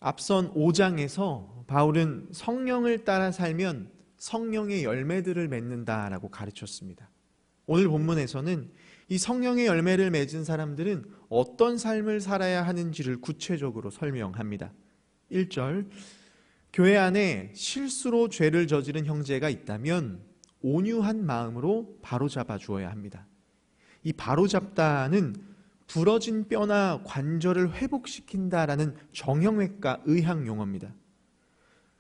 앞선 5장에서 바울은 성령을 따라 살면 성령의 열매들을 맺는다라고 가르쳤습니다. 오늘 본문에서는 이 성령의 열매를 맺은 사람들은 어떤 삶을 살아야 하는지를 구체적으로 설명합니다. 1절, 교회 안에 실수로 죄를 저지른 형제가 있다면 온유한 마음으로 바로잡아 주어야 합니다. 이 바로잡다는 부러진 뼈나 관절을 회복시킨다라는 정형외과 의학 용어입니다.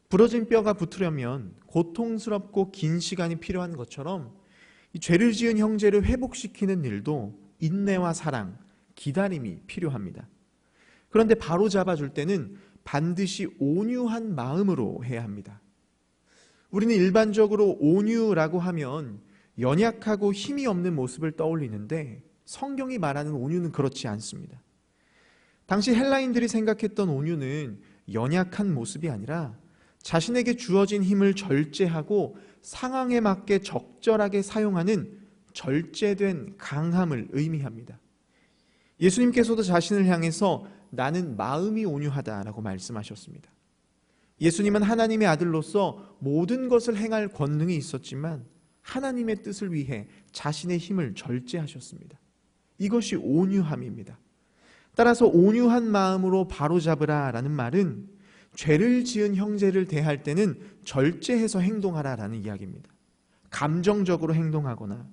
부러진 뼈가 붙으려면 고통스럽고 긴 시간이 필요한 것처럼 이 죄를 지은 형제를 회복시키는 일도 인내와 사랑, 기다림이 필요합니다. 그런데 바로잡아줄 때는 반드시 온유한 마음으로 해야 합니다. 우리는 일반적으로 온유라고 하면 연약하고 힘이 없는 모습을 떠올리는데 성경이 말하는 온유는 그렇지 않습니다. 당시 헬라인들이 생각했던 온유는 연약한 모습이 아니라 자신에게 주어진 힘을 절제하고 상황에 맞게 적절하게 사용하는 절제된 강함을 의미합니다. 예수님께서도 자신을 향해서 나는 마음이 온유하다라고 말씀하셨습니다. 예수님은 하나님의 아들로서 모든 것을 행할 권능이 있었지만 하나님의 뜻을 위해 자신의 힘을 절제하셨습니다. 이것이 온유함입니다. 따라서 온유한 마음으로 바로잡으라 라는 말은 죄를 지은 형제를 대할 때는 절제해서 행동하라 라는 이야기입니다. 감정적으로 행동하거나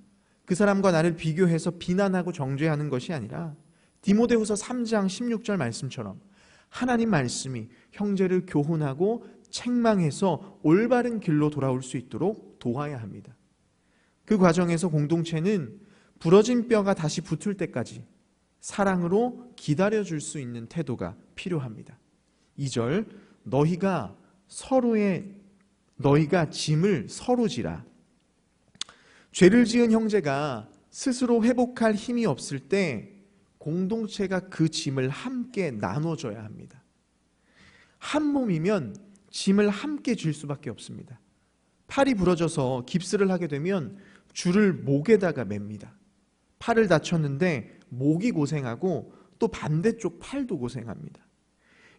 그 사람과 나를 비교해서 비난하고 정죄하는 것이 아니라 디모데후서 3장 16절 말씀처럼 하나님 말씀이 형제를 교훈하고 책망해서 올바른 길로 돌아올 수 있도록 도와야 합니다. 그 과정에서 공동체는 부러진 뼈가 다시 붙을 때까지 사랑으로 기다려줄 수 있는 태도가 필요합니다. 2절, 너희가 짐을 서로 지라. 죄를 지은 형제가 스스로 회복할 힘이 없을 때 공동체가 그 짐을 함께 나눠줘야 합니다. 한 몸이면 짐을 함께 질 수밖에 없습니다. 팔이 부러져서 깁스를 하게 되면 줄을 목에다가 맵니다. 팔을 다쳤는데 목이 고생하고 또 반대쪽 팔도 고생합니다.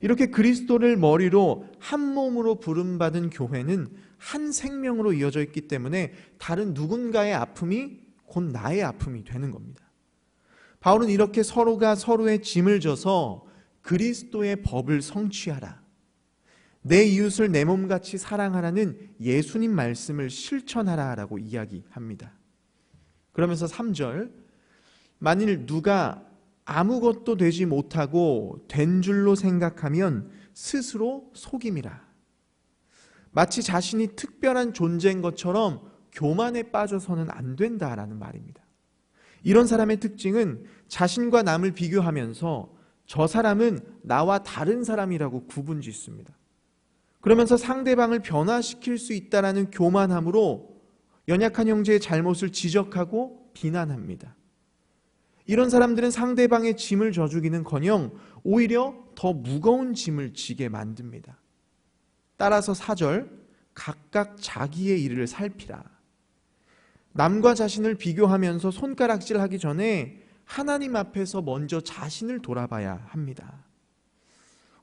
이렇게 그리스도를 머리로 한 몸으로 부름받은 교회는 한 생명으로 이어져 있기 때문에 다른 누군가의 아픔이 곧 나의 아픔이 되는 겁니다. 바울은 이렇게 서로가 서로의 짐을 져서 그리스도의 법을 성취하라, 내 이웃을 내 몸같이 사랑하라는 예수님 말씀을 실천하라라고 이야기합니다. 그러면서 3절, 만일 누가 아무것도 되지 못하고 된 줄로 생각하면 스스로 속임이라. 마치 자신이 특별한 존재인 것처럼 교만에 빠져서는 안 된다라는 말입니다. 이런 사람의 특징은 자신과 남을 비교하면서 저 사람은 나와 다른 사람이라고 구분짓습니다. 그러면서 상대방을 변화시킬 수 있다라는 교만함으로 연약한 형제의 잘못을 지적하고 비난합니다. 이런 사람들은 상대방의 짐을 져주기는커녕 오히려 더 무거운 짐을 지게 만듭니다. 따라서 4절, 각각 자기의 일을 살피라. 남과 자신을 비교하면서 손가락질하기 전에 하나님 앞에서 먼저 자신을 돌아봐야 합니다.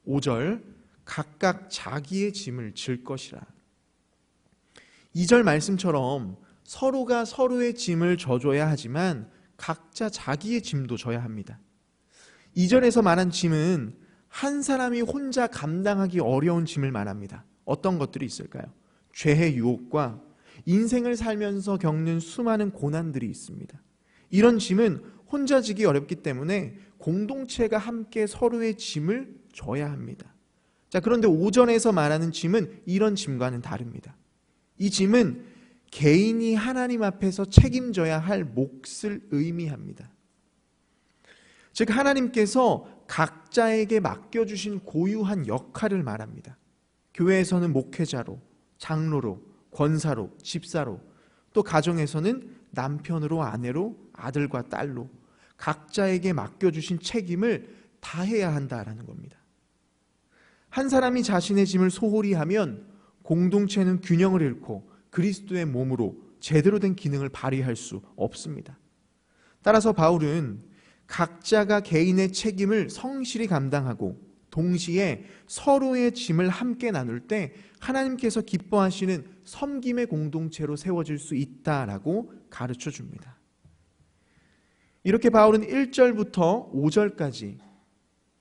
5절, 각각 자기의 짐을 질 것이라. 2절 말씀처럼 서로가 서로의 짐을 져줘야 하지만 각자 자기의 짐도 져야 합니다. 2절에서 말한 짐은 한 사람이 혼자 감당하기 어려운 짐을 말합니다. 어떤 것들이 있을까요? 죄의 유혹과 인생을 살면서 겪는 수많은 고난들이 있습니다. 이런 짐은 혼자 지기 어렵기 때문에 공동체가 함께 서로의 짐을 져야 합니다. 자, 그런데 5절에서 말하는 짐은 이런 짐과는 다릅니다. 이 짐은 개인이 하나님 앞에서 책임져야 할 몫을 의미합니다. 즉 하나님께서 각자에게 맡겨주신 고유한 역할을 말합니다. 교회에서는 목회자로, 장로로, 권사로, 집사로, 또 가정에서는 남편으로, 아내로, 아들과 딸로 각자에게 맡겨주신 책임을 다해야 한다라는 겁니다. 한 사람이 자신의 짐을 소홀히 하면 공동체는 균형을 잃고 그리스도의 몸으로 제대로 된 기능을 발휘할 수 없습니다. 따라서 바울은 각자가 개인의 책임을 성실히 감당하고 동시에 서로의 짐을 함께 나눌 때 하나님께서 기뻐하시는 섬김의 공동체로 세워질 수 있다라고 가르쳐 줍니다. 이렇게 바울은 1절부터 5절까지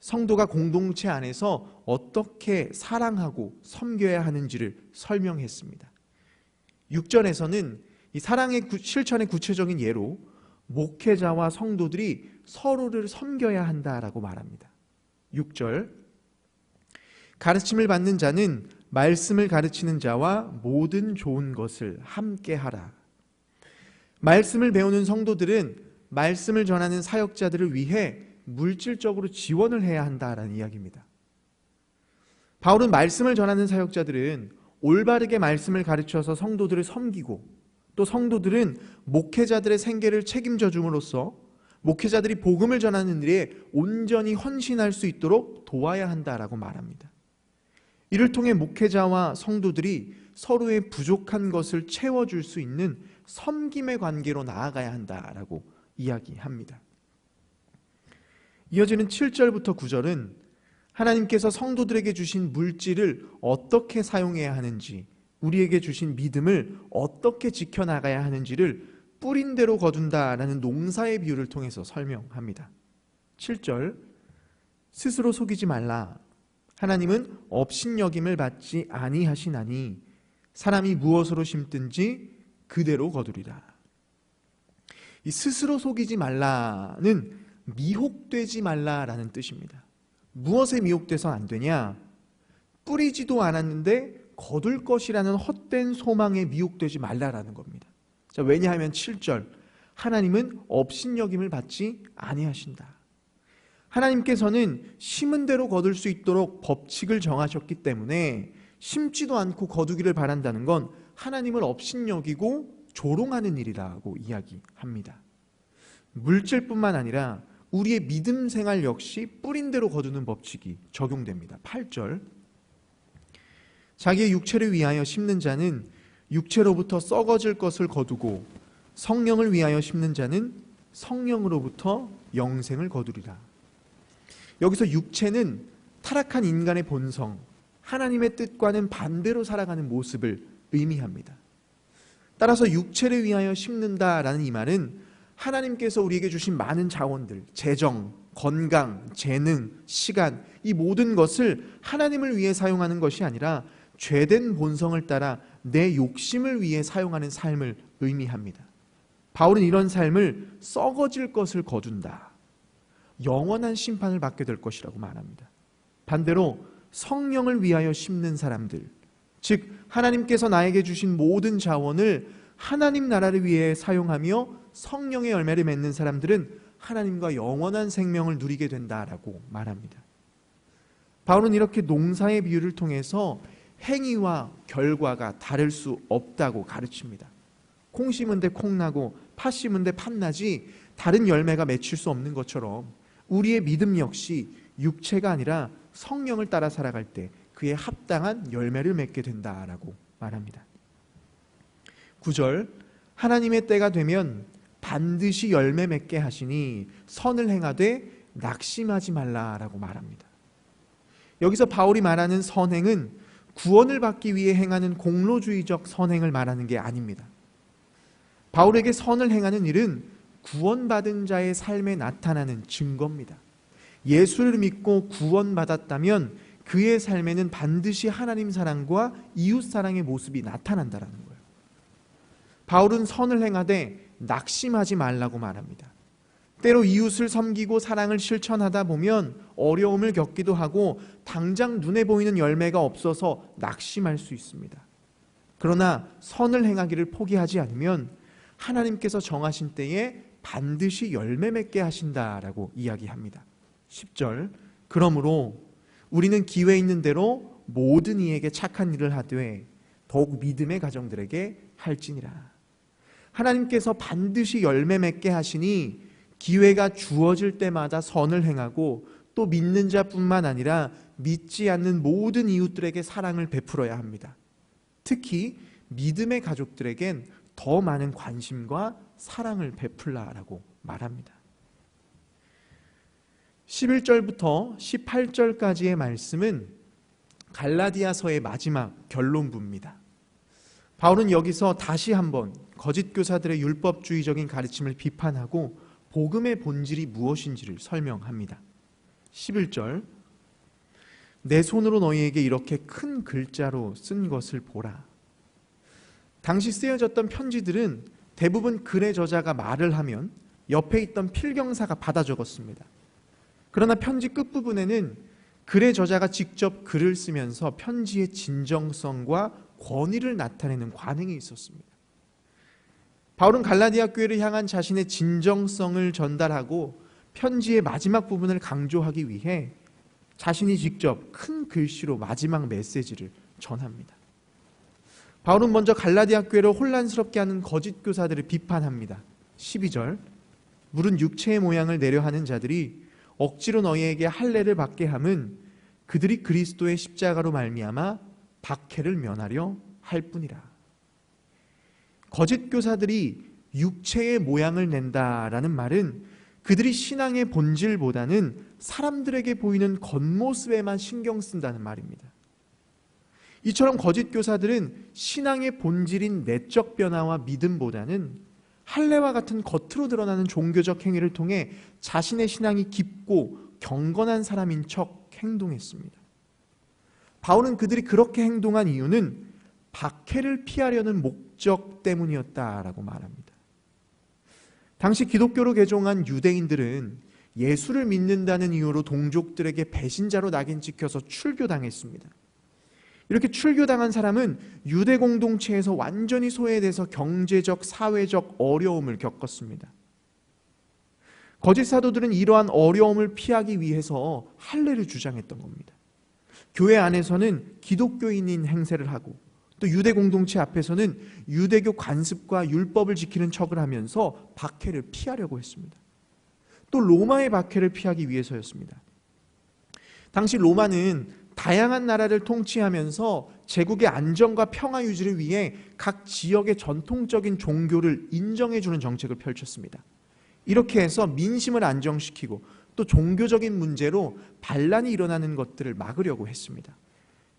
성도가 공동체 안에서 어떻게 사랑하고 섬겨야 하는지를 설명했습니다. 6절에서는 이 사랑의 실천의 구체적인 예로 목회자와 성도들이 서로를 섬겨야 한다라고 말합니다. 6절, 가르침을 받는 자는 말씀을 가르치는 자와 모든 좋은 것을 함께 하라. 말씀을 배우는 성도들은 말씀을 전하는 사역자들을 위해 물질적으로 지원을 해야 한다라는 이야기입니다. 바울은 말씀을 전하는 사역자들은 올바르게 말씀을 가르쳐서 성도들을 섬기고, 또 성도들은 목회자들의 생계를 책임져 줌으로써 목회자들이 복음을 전하는 일에 온전히 헌신할 수 있도록 도와야 한다라고 말합니다. 이를 통해 목회자와 성도들이 서로의 부족한 것을 채워줄 수 있는 섬김의 관계로 나아가야 한다라고 이야기합니다. 이어지는 7절부터 9절은 하나님께서 성도들에게 주신 물질을 어떻게 사용해야 하는지, 우리에게 주신 믿음을 어떻게 지켜나가야 하는지를 뿌린 대로 거둔다라는 농사의 비유를 통해서 설명합니다. 7절, 스스로 속이지 말라. 하나님은 업신여김을 받지 아니하시나니 사람이 무엇으로 심든지 그대로 거두리라. 이 스스로 속이지 말라는 미혹되지 말라라는 뜻입니다. 무엇에 미혹돼서 안 되냐? 뿌리지도 않았는데 거둘 것이라는 헛된 소망에 미혹되지 말라라는 겁니다. 자, 왜냐하면 7절, 하나님은 업신여김을 받지 아니하신다. 하나님께서는 심은 대로 거둘 수 있도록 법칙을 정하셨기 때문에 심지도 않고 거두기를 바란다는 건 하나님을 업신여기고 조롱하는 일이라고 이야기합니다. 물질뿐만 아니라 우리의 믿음 생활 역시 뿌린 대로 거두는 법칙이 적용됩니다. 8절, 자기의 육체를 위하여 심는 자는 육체로부터 썩어질 것을 거두고 성령을 위하여 심는 자는 성령으로부터 영생을 거두리라. 여기서 육체는 타락한 인간의 본성, 하나님의 뜻과는 반대로 살아가는 모습을 의미합니다. 따라서 육체를 위하여 심는다라는 이 말은 하나님께서 우리에게 주신 많은 자원들, 재정, 건강, 재능, 시간, 이 모든 것을 하나님을 위해 사용하는 것이 아니라 죄된 본성을 따라 내 욕심을 위해 사용하는 삶을 의미합니다. 바울은 이런 삶을 썩어질 것을 거둔다, 영원한 심판을 받게 될 것이라고 말합니다. 반대로 성령을 위하여 심는 사람들, 즉 하나님께서 나에게 주신 모든 자원을 하나님 나라를 위해 사용하며 성령의 열매를 맺는 사람들은 하나님과 영원한 생명을 누리게 된다라고 말합니다. 바울은 이렇게 농사의 비유를 통해서 행위와 결과가 다를 수 없다고 가르칩니다. 콩 심은 데 콩 나고 팥 심은 데 팥 나지 다른 열매가 맺힐 수 없는 것처럼 우리의 믿음 역시 육체가 아니라 성령을 따라 살아갈 때 그에 합당한 열매를 맺게 된다라고 말합니다. 9절, 하나님의 때가 되면 반드시 열매 맺게 하시니 선을 행하되 낙심하지 말라라고 말합니다. 여기서 바울이 말하는 선행은 구원을 받기 위해 행하는 공로주의적 선행을 말하는 게 아닙니다. 바울에게 선을 행하는 일은 구원받은 자의 삶에 나타나는 증거입니다. 예수를 믿고 구원받았다면 그의 삶에는 반드시 하나님 사랑과 이웃 사랑의 모습이 나타난다는 거예요. 바울은 선을 행하되 낙심하지 말라고 말합니다. 때로 이웃을 섬기고 사랑을 실천하다 보면 어려움을 겪기도 하고 당장 눈에 보이는 열매가 없어서 낙심할 수 있습니다. 그러나 선을 행하기를 포기하지 않으면 하나님께서 정하신 때에 반드시 열매 맺게 하신다라고 이야기합니다. 10절, 그러므로 우리는 기회 있는 대로 모든 이에게 착한 일을 하되 더욱 믿음의 가정들에게 할지니라. 하나님께서 반드시 열매 맺게 하시니 기회가 주어질 때마다 선을 행하고 또 믿는 자뿐만 아니라 믿지 않는 모든 이웃들에게 사랑을 베풀어야 합니다. 특히 믿음의 가족들에겐 더 많은 관심과 사랑을 베풀라라고 말합니다. 11절부터 18절까지의 말씀은 갈라디아서의 마지막 결론부입니다. 바울은 여기서 다시 한번 거짓 교사들의 율법주의적인 가르침을 비판하고 복음의 본질이 무엇인지를 설명합니다. 11절, 내 손으로 너희에게 이렇게 큰 글자로 쓴 것을 보라. 당시 쓰여졌던 편지들은 대부분 글의 저자가 말을 하면 옆에 있던 필경사가 받아 적었습니다. 그러나 편지 끝부분에는 글의 저자가 직접 글을 쓰면서 편지의 진정성과 권위를 나타내는 관행이 있었습니다. 바울은 갈라디아 교회를 향한 자신의 진정성을 전달하고 편지의 마지막 부분을 강조하기 위해 자신이 직접 큰 글씨로 마지막 메시지를 전합니다. 바울은 먼저 갈라디아 교회를 혼란스럽게 하는 거짓 교사들을 비판합니다. 12절, 물은 육체의 모양을 내려 하는 자들이 억지로 너희에게 할례를 받게 함은 그들이 그리스도의 십자가로 말미암아 박해를 면하려 할 뿐이라. 거짓 교사들이 육체의 모양을 낸다라는 말은 그들이 신앙의 본질보다는 사람들에게 보이는 겉모습에만 신경 쓴다는 말입니다. 이처럼 거짓 교사들은 신앙의 본질인 내적 변화와 믿음보다는 할례와 같은 겉으로 드러나는 종교적 행위를 통해 자신의 신앙이 깊고 경건한 사람인 척 행동했습니다. 바울은 그들이 그렇게 행동한 이유는 박해를 피하려는 목적 때문이었다라고 말합니다. 당시 기독교로 개종한 유대인들은 예수를 믿는다는 이유로 동족들에게 배신자로 낙인 찍혀서 출교당했습니다. 이렇게 출교당한 사람은 유대 공동체에서 완전히 소외돼서 경제적, 사회적 어려움을 겪었습니다. 거짓 사도들은 이러한 어려움을 피하기 위해서 할례를 주장했던 겁니다. 교회 안에서는 기독교인인 행세를 하고 또 유대 공동체 앞에서는 유대교 관습과 율법을 지키는 척을 하면서 박해를 피하려고 했습니다. 또 로마의 박해를 피하기 위해서였습니다. 당시 로마는 다양한 나라를 통치하면서 제국의 안정과 평화 유지를 위해 각 지역의 전통적인 종교를 인정해주는 정책을 펼쳤습니다. 이렇게 해서 민심을 안정시키고 또 종교적인 문제로 반란이 일어나는 것들을 막으려고 했습니다.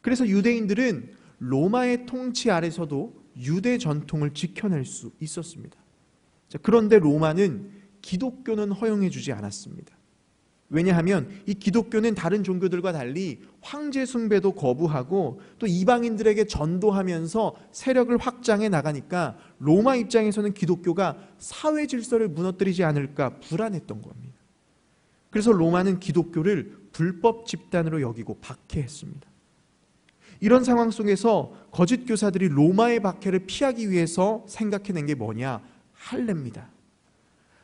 그래서 유대인들은 로마의 통치 아래서도 유대 전통을 지켜낼 수 있었습니다. 그런데 로마는 기독교는 허용해주지 않았습니다. 왜냐하면 이 기독교는 다른 종교들과 달리 황제 숭배도 거부하고 또 이방인들에게 전도하면서 세력을 확장해 나가니까 로마 입장에서는 기독교가 사회 질서를 무너뜨리지 않을까 불안했던 겁니다. 그래서 로마는 기독교를 불법 집단으로 여기고 박해했습니다. 이런 상황 속에서 거짓 교사들이 로마의 박해를 피하기 위해서 생각해낸 게 뭐냐? 할례입니다.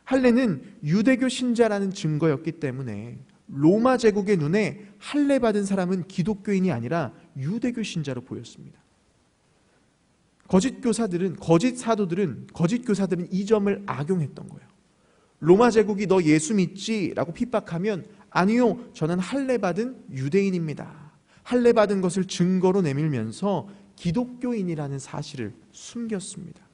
할례는 유대교 신자라는 증거였기 때문에 로마 제국의 눈에 할례 받은 사람은 기독교인이 아니라 유대교 신자로 보였습니다. 거짓 사도들은 거짓 교사들은 이 점을 악용했던 거예요. 로마 제국이 너 예수 믿지? 라고 핍박하면 아니요, 저는 할례 받은 유대인입니다. 할례 받은 것을 증거로 내밀면서 기독교인이라는 사실을 숨겼습니다.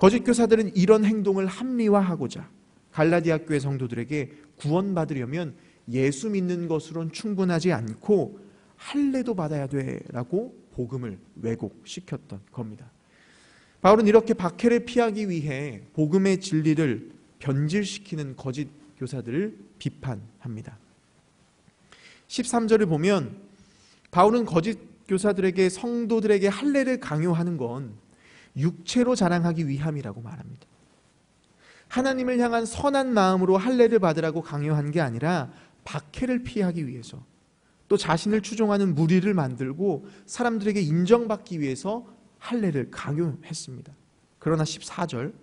거짓 교사들은 이런 행동을 합리화하고자 갈라디아 교회 성도들에게 구원받으려면 예수 믿는 것으로는 충분하지 않고 할례도 받아야 돼라고 복음을 왜곡시켰던 겁니다. 바울은 이렇게 박해를 피하기 위해 복음의 진리를 변질시키는 거짓 교사들을 비판합니다. 13절을 보면 바울은 거짓 교사들에게 성도들에게 할례를 강요하는 건 육체로 자랑하기 위함이라고 말합니다. 하나님을 향한 선한 마음으로 할례를 받으라고 강요한 게 아니라 박해를 피하기 위해서 또 자신을 추종하는 무리를 만들고 사람들에게 인정받기 위해서 할례를 강요했습니다. 그러나 14절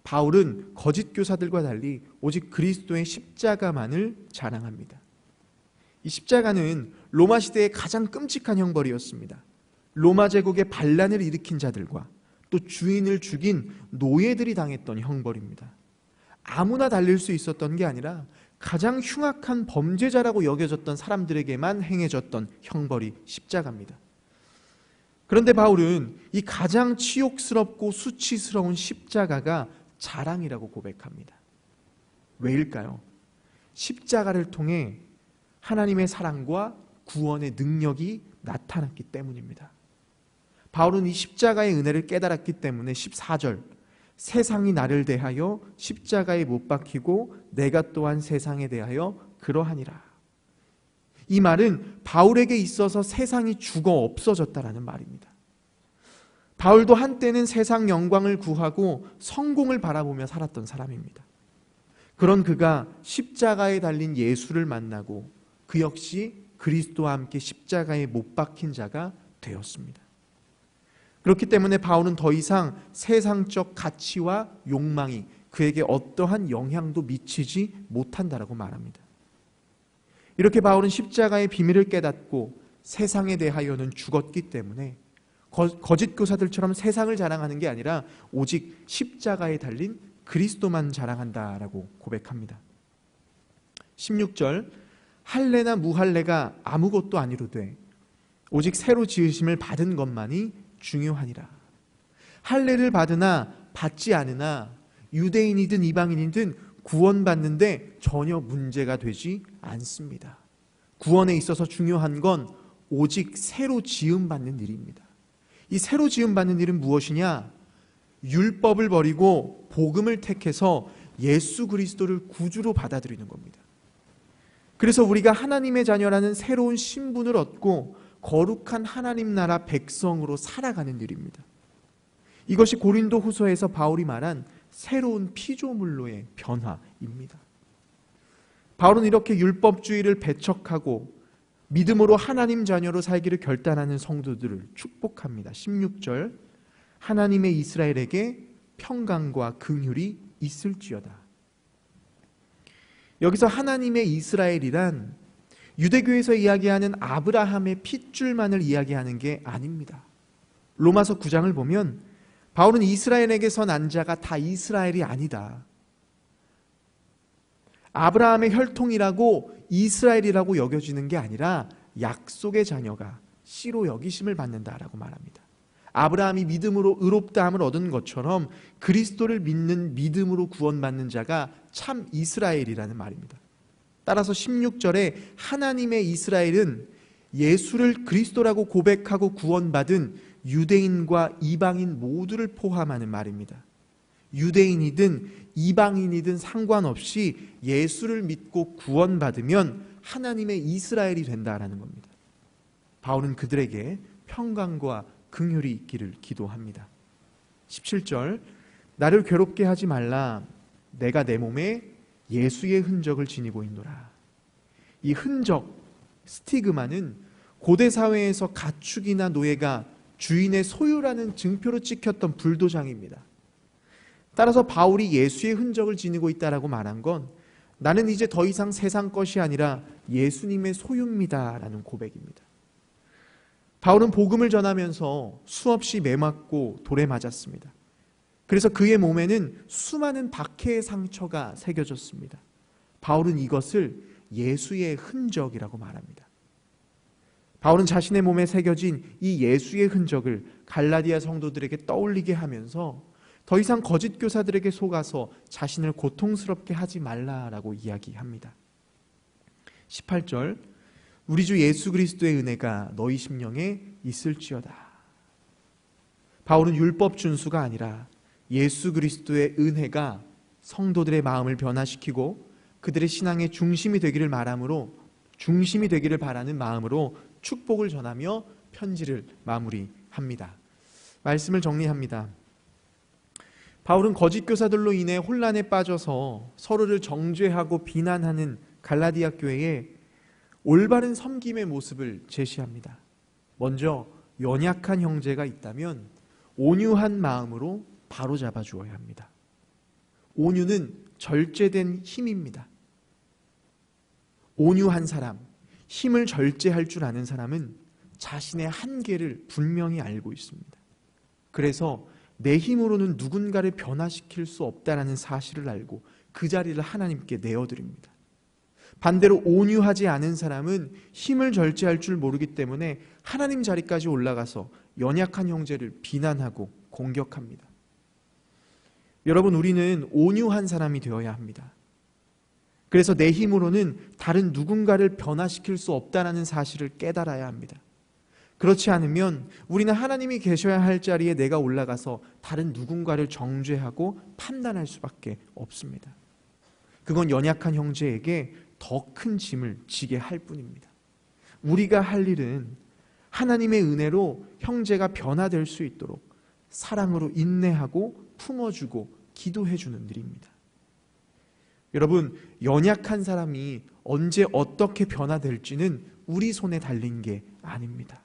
바울은 거짓 교사들과 달리 오직 그리스도의 십자가만을 자랑합니다. 이 십자가는 로마 시대의 가장 끔찍한 형벌이었습니다. 로마 제국의 반란을 일으킨 자들과 또 주인을 죽인 노예들이 당했던 형벌입니다. 아무나 달릴 수 있었던 게 아니라 가장 흉악한 범죄자라고 여겨졌던 사람들에게만 행해졌던 형벌이 십자가입니다. 그런데 바울은 이 가장 치욕스럽고 수치스러운 십자가가 자랑이라고 고백합니다. 왜일까요? 십자가를 통해 하나님의 사랑과 구원의 능력이 나타났기 때문입니다. 바울은 이 십자가의 은혜를 깨달았기 때문에 14절, 세상이 나를 대하여 십자가에 못 박히고 내가 또한 세상에 대하여 그러하니라. 이 말은 바울에게 있어서 세상이 죽어 없어졌다라는 말입니다. 바울도 한때는 세상 영광을 구하고 성공을 바라보며 살았던 사람입니다. 그런 그가 십자가에 달린 예수를 만나고 그 역시 그리스도와 함께 십자가에 못 박힌 자가 되었습니다. 그렇기 때문에 바울은 더 이상 세상적 가치와 욕망이 그에게 어떠한 영향도 미치지 못한다라고 말합니다. 이렇게 바울은 십자가의 비밀을 깨닫고 세상에 대하여는 죽었기 때문에 거짓 교사들처럼 세상을 자랑하는 게 아니라 오직 십자가에 달린 그리스도만 자랑한다라고 고백합니다. 16절, 할례나 무할례가 아무것도 아니로되 오직 새로 지으심을 받은 것만이 중요하니라. 할례를 받으나 받지 않으나 유대인이든 이방인이든 구원받는데 전혀 문제가 되지 않습니다. 구원에 있어서 중요한 건 오직 새로 지음받는 일입니다. 이 새로 지음받는 일은 무엇이냐? 율법을 버리고 복음을 택해서 예수 그리스도를 구주로 받아들이는 겁니다. 그래서 우리가 하나님의 자녀라는 새로운 신분을 얻고 거룩한 하나님 나라 백성으로 살아가는 일입니다. 이것이 고린도 후서에서 바울이 말한 새로운 피조물로의 변화입니다. 바울은 이렇게 율법주의를 배척하고 믿음으로 하나님 자녀로 살기를 결단하는 성도들을 축복합니다. 16절, 하나님의 이스라엘에게 평강과 긍휼이 있을지어다. 여기서 하나님의 이스라엘이란 유대교에서 이야기하는 아브라함의 핏줄만을 이야기하는 게 아닙니다. 로마서 9장을 보면 바울은 이스라엘에게서 난 자가 다 이스라엘이 아니다. 아브라함의 혈통이라고 이스라엘이라고 여겨지는 게 아니라 약속의 자녀가 씨로 여기심을 받는다라고 말합니다. 아브라함이 믿음으로 의롭다함을 얻은 것처럼 그리스도를 믿는 믿음으로 구원받는 자가 참 이스라엘이라는 말입니다. 따라서 16절에 하나님의 이스라엘은 예수를 그리스도라고 고백하고 구원받은 유대인과 이방인 모두를 포함하는 말입니다. 유대인이든 이방인이든 상관없이 예수를 믿고 구원받으면 하나님의 이스라엘이 된다라는 겁니다. 바울은 그들에게 평강과 긍휼이 있기를 기도합니다. 17절, 나를 괴롭게 하지 말라. 내가 내 몸에 예수의 흔적을 지니고 있노라. 이 흔적, 스티그마는 고대 사회에서 가축이나 노예가 주인의 소유라는 증표로 찍혔던 불도장입니다. 따라서 바울이 예수의 흔적을 지니고 있다라고 말한 건 나는 이제 더 이상 세상 것이 아니라 예수님의 소유입니다라는 고백입니다. 바울은 복음을 전하면서 수없이 매맞고 돌에 맞았습니다. 그래서 그의 몸에는 수많은 박해의 상처가 새겨졌습니다. 바울은 이것을 예수의 흔적이라고 말합니다. 바울은 자신의 몸에 새겨진 이 예수의 흔적을 갈라디아 성도들에게 떠올리게 하면서 더 이상 거짓 교사들에게 속아서 자신을 고통스럽게 하지 말라라고 이야기합니다. 18절, 우리 주 예수 그리스도의 은혜가 너희 심령에 있을지어다. 바울은 율법 준수가 아니라 예수 그리스도의 은혜가 성도들의 마음을 변화시키고 그들의 신앙의 중심이 되기를 바라는 마음으로 축복을 전하며 편지를 마무리합니다. 말씀을 정리합니다. 바울은 거짓 교사들로 인해 혼란에 빠져서 서로를 정죄하고 비난하는 갈라디아 교회에 올바른 섬김의 모습을 제시합니다. 먼저 연약한 형제가 있다면 온유한 마음으로 바로잡아 주어야 합니다. 온유는 절제된 힘입니다. 온유한 사람, 힘을 절제할 줄 아는 사람은 자신의 한계를 분명히 알고 있습니다. 그래서 내 힘으로는 누군가를 변화시킬 수 없다는 사실을 알고 그 자리를 하나님께 내어드립니다. 반대로 온유하지 않은 사람은 힘을 절제할 줄 모르기 때문에 하나님 자리까지 올라가서 연약한 형제를 비난하고 공격합니다. 여러분, 우리는 온유한 사람이 되어야 합니다. 그래서 내 힘으로는 다른 누군가를 변화시킬 수 없다는 사실을 깨달아야 합니다. 그렇지 않으면 우리는 하나님이 계셔야 할 자리에 내가 올라가서 다른 누군가를 정죄하고 판단할 수밖에 없습니다. 그건 연약한 형제에게 더 큰 짐을 지게 할 뿐입니다. 우리가 할 일은 하나님의 은혜로 형제가 변화될 수 있도록 사랑으로 인내하고 품어주고 기도해주는 일입니다. 여러분, 연약한 사람이 언제 어떻게 변화될지는 우리 손에 달린 게 아닙니다.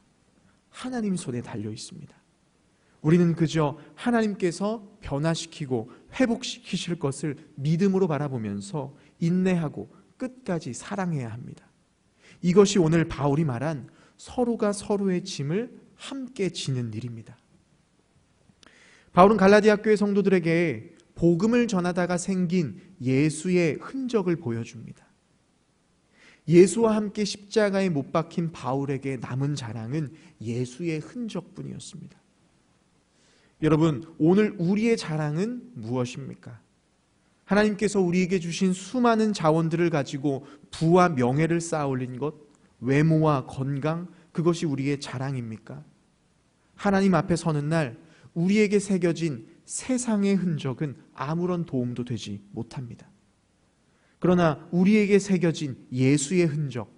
하나님 손에 달려 있습니다. 우리는 그저 하나님께서 변화시키고 회복시키실 것을 믿음으로 바라보면서 인내하고 끝까지 사랑해야 합니다. 이것이 오늘 바울이 말한 서로가 서로의 짐을 함께 지는 일입니다. 바울은 갈라디아 교회 성도들에게 복음을 전하다가 생긴 예수의 흔적을 보여줍니다. 예수와 함께 십자가에 못 박힌 바울에게 남은 자랑은 예수의 흔적뿐이었습니다. 여러분, 오늘 우리의 자랑은 무엇입니까? 하나님께서 우리에게 주신 수많은 자원들을 가지고 부와 명예를 쌓아 올린 것, 외모와 건강, 그것이 우리의 자랑입니까? 하나님 앞에 서는 날 우리에게 새겨진 세상의 흔적은 아무런 도움도 되지 못합니다. 그러나 우리에게 새겨진 예수의 흔적,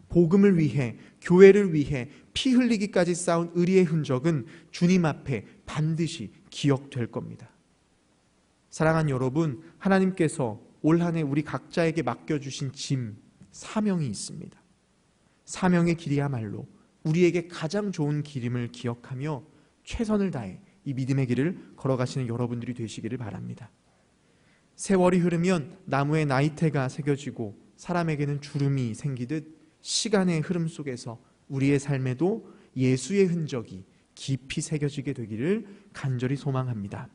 복음을 위해, 교회를 위해 피 흘리기까지 쌓은 의리의 흔적은 주님 앞에 반드시 기억될 겁니다. 사랑하는 여러분, 하나님께서 올 한 해 우리 각자에게 맡겨주신 짐, 사명이 있습니다. 사명의 길이야말로 우리에게 가장 좋은 길임을 기억하며 최선을 다해 이 믿음의 길을 걸어가시는 여러분들이 되시기를 바랍니다. 세월이 흐르면 나무에 나이테가 새겨지고 사람에게는 주름이 생기듯 시간의 흐름 속에서 우리의 삶에도 예수의 흔적이 깊이 새겨지게 되기를 간절히 소망합니다.